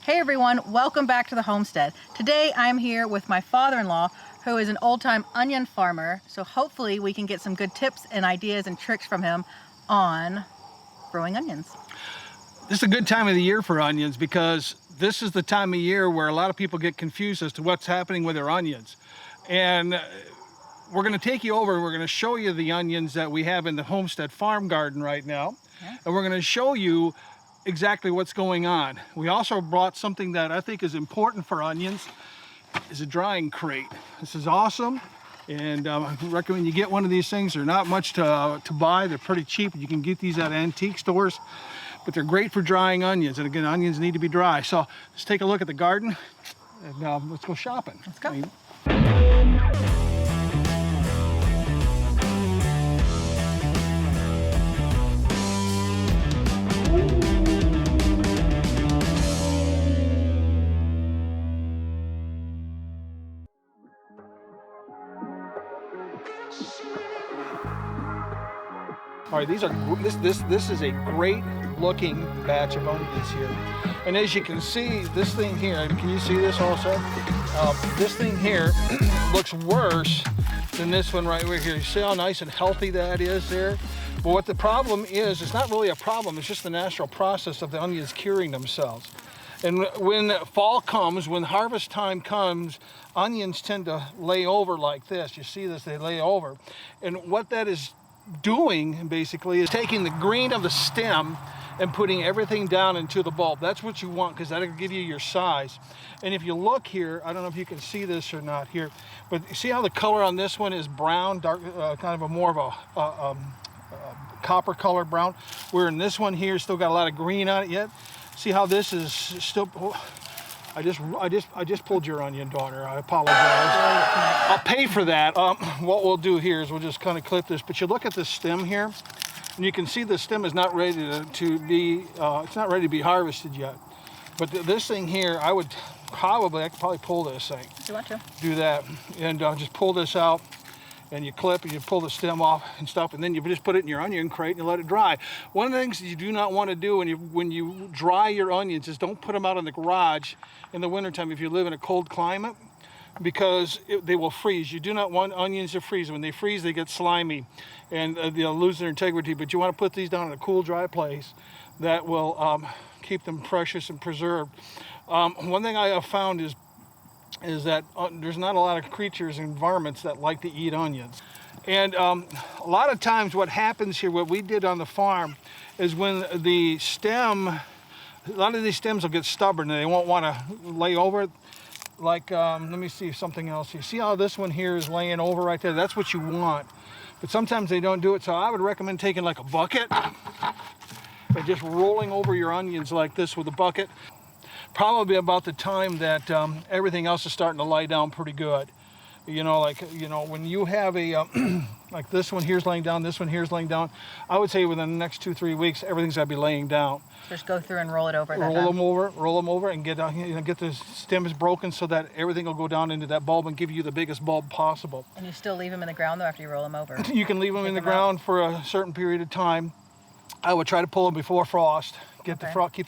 Hey everyone, welcome back to the homestead. Today I'm here with my father-in-law who is an old-time onion farmer, so hopefully we can get some good tips and ideas and tricks from him on growing onions. This is a good time of the year for onions because this is the time of year where a lot of people get confused as to what's happening with their onions. And we're going to take you over, we're going to show you the onions that we have in the Homestead farm garden right now. Okay. And we're going to show you exactly what's going on. We also brought something that I think is important for onions, is a drying crate. This is awesome, and I recommend you get one of these things. They're not much to buy. They're pretty cheap. You can get these at antique stores, but they're great for drying onions. And again, onions need to be dry. So let's take a look at the garden, and let's go shopping. Let's go. All right, this is a great looking batch of onions here. And as you can see, this thing here, can you see this also? This thing here looks worse than this one right over here. You see how nice and healthy that is there? But what the problem is, it's not really a problem, it's just the natural process of the onions curing themselves. And when fall comes, when harvest time comes, onions tend to lay over like this. You see this, they lay over. And what that is doing basically is taking the green of the stem and putting everything down into the bulb. That's what you want, because that'll give you your size. And if you look here, I don't know if you can see this or not here, but see how the color on this one is brown, dark, kind of a more of a copper color brown, where in this one here still got a lot of green on it yet. See how this is still, I just pulled your onion, daughter. I apologize. I'll pay for that. What we'll do here is we'll just kind of clip this. But you look at this stem here, and you can see the stem is not ready to be. It's not ready to be harvested yet. But this thing here, I could probably pull this thing. You want to? Do that, and just pull this out. And you clip and you pull the stem off and stuff, and then you just put it in your onion crate and you let it dry. One of the things you do not want to do when you dry your onions is don't put them out in the garage in the wintertime if you live in a cold climate, because they will freeze. You do not want onions to freeze. When they freeze, they get slimy and they'll lose their integrity. But you want to put these down in a cool, dry place that will keep them precious and preserved. One thing I have found is that there's not a lot of creatures and environments that like to eat onions. And a lot of times what happens here, what we did on the farm, is when the stem, a lot of these stems will get stubborn and they won't want to lay over it. Like, let me see something else here. See how this one here is laying over right there? That's what you want. But sometimes they don't do it, so I would recommend taking like a bucket and just rolling over your onions like this with a bucket. Probably about the time that everything else is starting to lie down pretty good. You know, like, you know, when you have a, like this one here's laying down, this one here's laying down, I would say within the next 2-3 weeks, everything's gotta be laying down. Just go through and roll it over. Roll them over and get the stems broken so that everything will go down into that bulb and give you the biggest bulb possible. And you still leave them in the ground though after you roll them over? You can leave them in the ground for a certain period of time. I would try to pull them before frost. Keep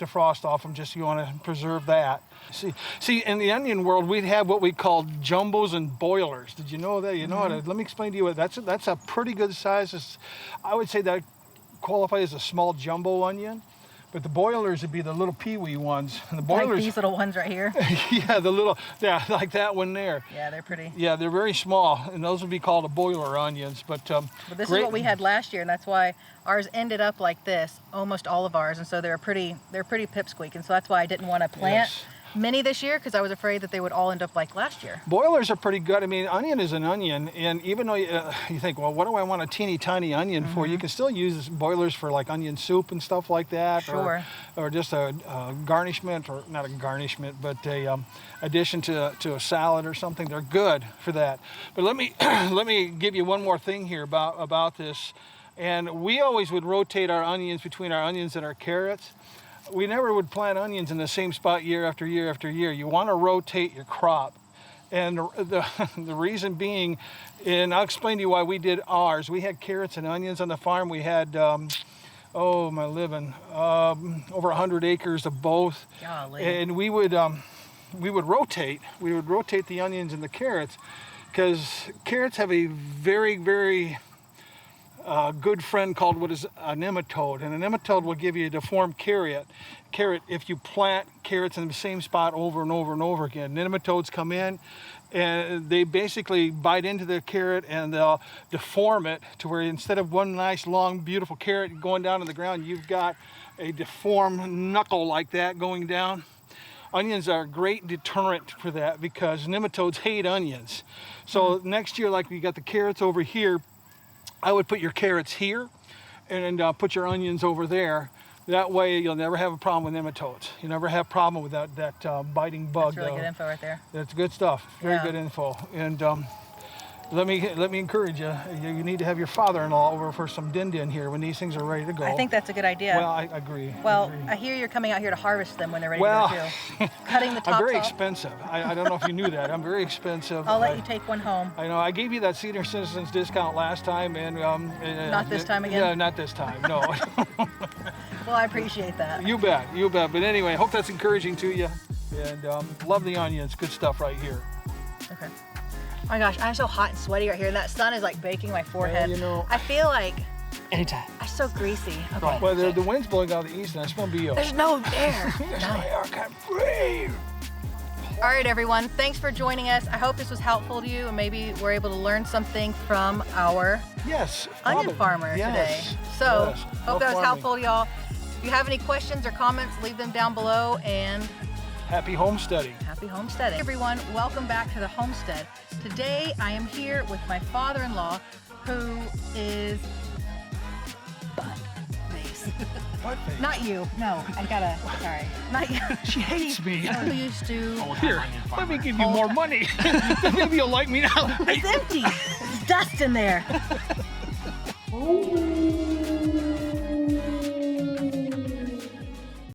the frost off them, just you want to preserve that. See, in the onion world, we'd have what we call jumbos and boilers. Did you know that? You know what? Let me explain to you what that's a pretty good size. I would say that qualify as a small jumbo onion. But the boilers would be the little peewee ones. And the boilers, like these little ones right here? Yeah, like that one there. Yeah, they're pretty. Yeah, they're very small, and those would be called a boiler onions. But this is what we had last year, and that's why ours ended up like this, almost all of ours. And so they're pretty pipsqueak, and so that's why I didn't want to plant many this year, because I was afraid that they would all end up like last year. Boilers are pretty good. I mean, onion is an onion, and even though you think, well, what do I want a teeny tiny onion for? You can still use boilers for like onion soup and stuff like that. Sure. Or just a garnishment, or not a garnishment, but a addition to a salad or something. They're good for that. But let me give you one more thing here about this. And we always would rotate our onions between our onions and our carrots. We never would plant onions in the same spot year after year after year. You want to rotate your crop. And the reason being, and I'll explain to you why we did ours. We had carrots and onions on the farm. We had oh my living, over 100 acres of both. Golly. And we would rotate the onions and the carrots, because carrots have a very, very good friend called what is a nematode, and a nematode will give you a deformed carrot if you plant carrots in the same spot over and over and over again. Nematodes come in and they basically bite into the carrot and they'll deform it to where instead of one nice long beautiful carrot going down to the ground, you've got a deformed knuckle like that going down. Onions are a great deterrent for that because nematodes hate onions. So next year, like we got the carrots over here, I would put your carrots here and put your onions over there. That way you'll never have a problem with nematodes. You never have a problem with that biting bug. That's really good info right there. That's good stuff. Very Yeah. good info. And let me encourage you. You need to have your father-in-law over for some din here when these things are ready to go. I think that's a good idea. Well, I agree. Well, I agree. I hear you're coming out here to harvest them when they're ready Well, to go too. Cutting the tops I'm very off. expensive. I don't know if you knew that. I'm very expensive. I'll let you take one home. I know. I gave you that senior citizens discount last time, and Not this time again? Yeah, not this time. No. Well, I appreciate that. You bet. You bet. But anyway, hope that's encouraging to you. And love the onions. Good stuff right here. Okay. Oh my gosh, I'm so hot and sweaty right here, and that sun is like baking my forehead. you know- I feel like Anytime. I'm so greasy. Okay. Well, the wind's blowing out of the east, and I smell BO. There's no air. Yes, None. I can't breathe. All right, everyone. Thanks for joining us. I hope this was helpful to you, and maybe we're able to learn something from our Yes. onion farmer today. Yes. So, Yes. hope Love that was farming. helpful to y'all. If you have any questions or comments, leave them down below, and Happy homesteading. happy homesteading. Hey everyone, welcome back to the homestead. Today I am here with my father-in-law, who is butt-face. What face? Not you. No, I gotta. Sorry, not you. She hates me. Who used to? Here, let me give you more money. Maybe you'll like me now. It's empty. There's dust in there.